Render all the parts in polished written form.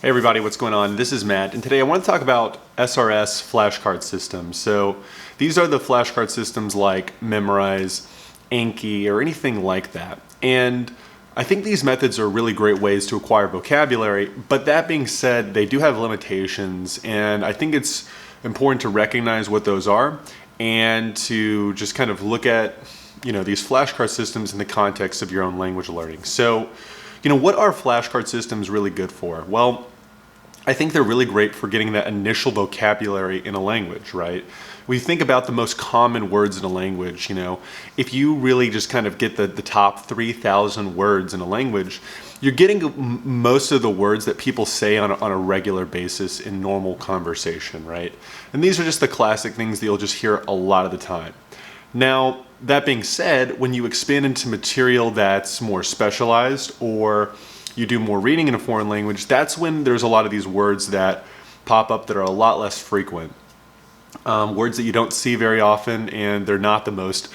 Hey everybody, what's going on? This is Matt, and today I want to talk about SRS flashcard systems. So these are the flashcard systems like Memrise, Anki, or anything like that. And I think these methods are really great ways to acquire vocabulary, but that being said, they do have limitations, and I think it's important to recognize what those are and to just kind of look at, these flashcard systems in the context of your own language learning. So, what are flashcard systems really good for? Well, I think they're really great for getting that initial vocabulary in a language, right? We think about the most common words in a language, if you really just kind of get the top 3,000 words in a language, you're getting most of the words that people say on a regular basis in normal conversation, right? And these are just the classic things that you'll just hear a lot of the time. Now, that being said, when you expand into material that's more specialized or you do more reading in a foreign language, that's when there's a lot of these words that pop up that are a lot less frequent. Words that you don't see very often, and they're not the most,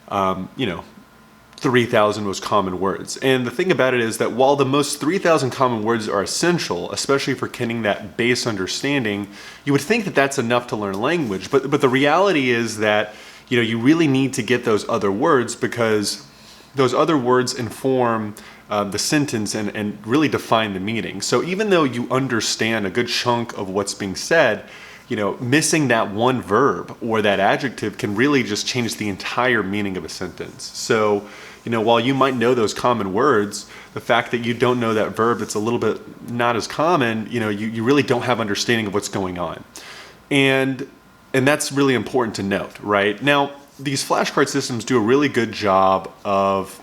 3,000 most common words. And the thing about it is that while the most 3,000 common words are essential, especially for getting that base understanding, you would think that that's enough to learn language. But the reality is that you really need to get those other words, because those other words inform the sentence and really define the meaning. So even though you understand a good chunk of what's being said, missing that one verb or that adjective can really just change the entire meaning of a sentence. So, while you might know those common words, the fact that you don't know that verb that's a little bit not as common, you really don't have understanding of what's going on. And that's really important to note, right? Now, these flashcard systems do a really good job of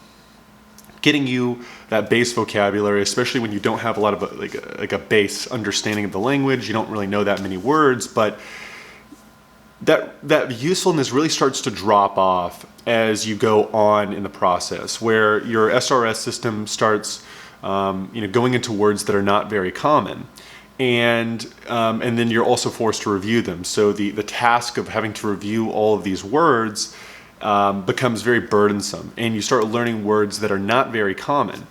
getting you that base vocabulary, especially when you don't have a lot of a base understanding of the language. You don't really know that many words, but that usefulness really starts to drop off as you go on in the process, where your SRS system starts going into words that are not very common. And then you're also forced to review them. So the task of having to review all of these words becomes very burdensome, and you start learning words that are not very common.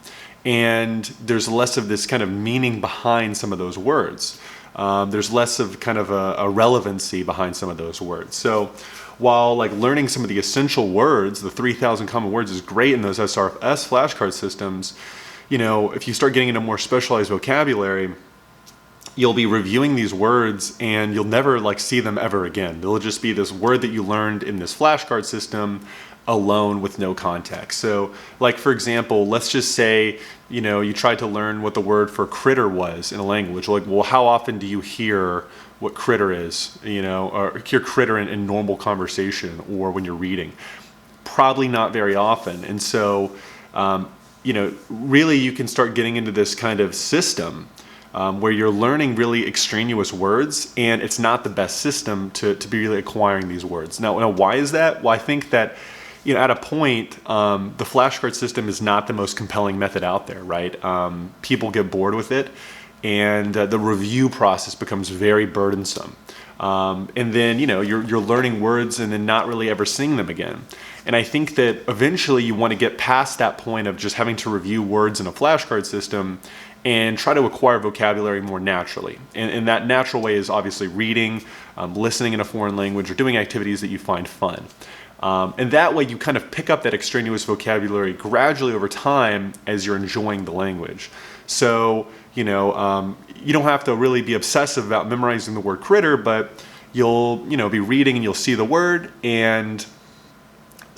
And there's less of this kind of meaning behind some of those words. There's less of kind of a relevancy behind some of those words. So while learning some of the essential words, the 3,000 common words, is great in those SRS flashcard systems, if you start getting into more specialized vocabulary, you'll be reviewing these words and you'll never see them ever again. They'll just be this word that you learned in this flashcard system alone with no context. So for example, let's just say, you tried to learn what the word for critter was in a language. Well, how often do you hear what critter is, or hear critter in normal conversation or when you're reading? Probably not very often. And so, really you can start getting into this kind of system where you're learning really extraneous words, and it's not the best system to be really acquiring these words. Now, why is that? Well, I think that at a point, the flashcard system is not the most compelling method out there, right? People get bored with it, and the review process becomes very burdensome. And then you're learning words and then not really ever seeing them again. And I think that eventually you want to get past that point of just having to review words in a flashcard system and try to acquire vocabulary more naturally. And that natural way is obviously reading, listening in a foreign language, or doing activities that you find fun. And that way you kind of pick up that extraneous vocabulary gradually over time as you're enjoying the language. So, you don't have to really be obsessive about memorizing the word critter, but you'll, be reading and you'll see the word and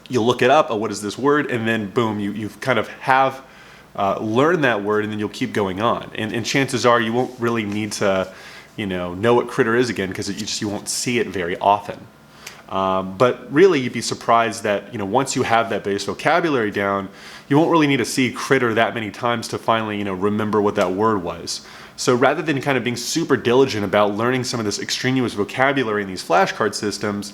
you'll look it up. Oh, what is this word? And then boom, you've kind of have learn that word, and then you'll keep going on. And chances are you won't really need to, know what critter is again, because you won't see it very often. But really, you'd be surprised that once you have that base vocabulary down, you won't really need to see critter that many times to finally remember what that word was. So rather than kind of being super diligent about learning some of this extraneous vocabulary in these flashcard systems,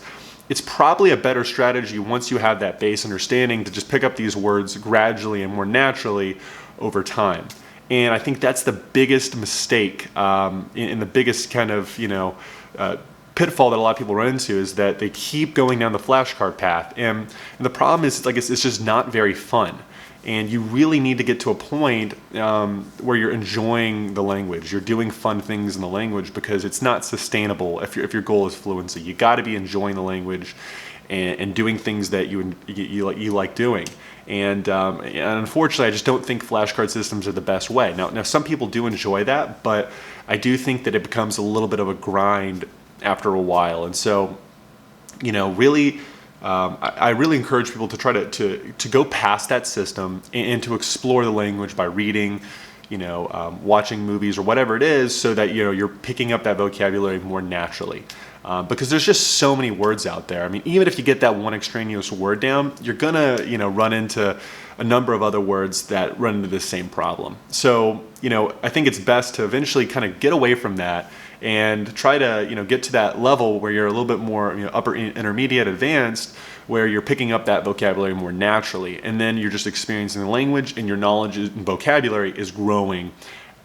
it's probably a better strategy once you have that base understanding to just pick up these words gradually and more naturally over time. And I think that's the biggest mistake and the biggest kind of pitfall that a lot of people run into, is that they keep going down the flashcard path, and the problem is it's just not very fun. And you really need to get to a point where you're enjoying the language. You're doing fun things in the language, because it's not sustainable if your goal is fluency. You got to be enjoying the language and doing things that you like doing. And unfortunately, I just don't think flashcard systems are the best way. Now, some people do enjoy that, but I do think that it becomes a little bit of a grind after a while. And so, really, I really encourage people to try to go past that system and to explore the language by reading, watching movies or whatever it is, so that you're picking up that vocabulary more naturally. Because there's just so many words out there. I mean, even if you get that one extraneous word down, you're gonna run into a number of other words that run into the same problem. So I think it's best to eventually kind of get away from that and try to get to that level where you're a little bit more upper intermediate advanced, where you're picking up that vocabulary more naturally, and then you're just experiencing the language, and your knowledge and vocabulary is growing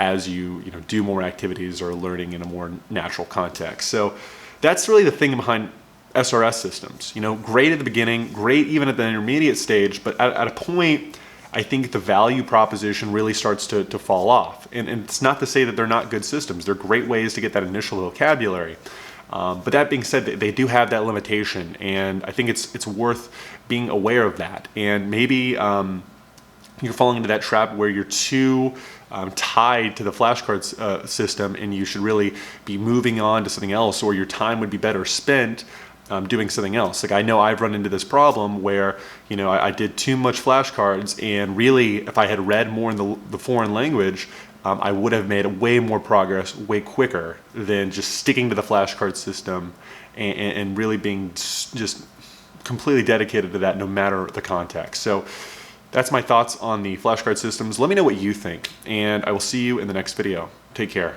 as you do more activities or learning in a more natural context. So that's really the thing behind SRS systems. Great at the beginning, great even at the intermediate stage, but at a point, I think the value proposition really starts to fall off. And it's not to say that they're not good systems. They're great ways to get that initial vocabulary. But that being said, they do have that limitation, and I think it's worth being aware of that. And maybe you're falling into that trap where you're too tied to the flashcards system, and you should really be moving on to something else, or your time would be better spent doing something else. Like, I know I've run into this problem where I did too much flashcards, and really, if I had read more in the foreign language, I would have made way more progress way quicker than just sticking to the flashcard system and really being just completely dedicated to that, no matter the context. So that's my thoughts on the flashcard systems. Let me know what you think, and I will see you in the next video. Take care.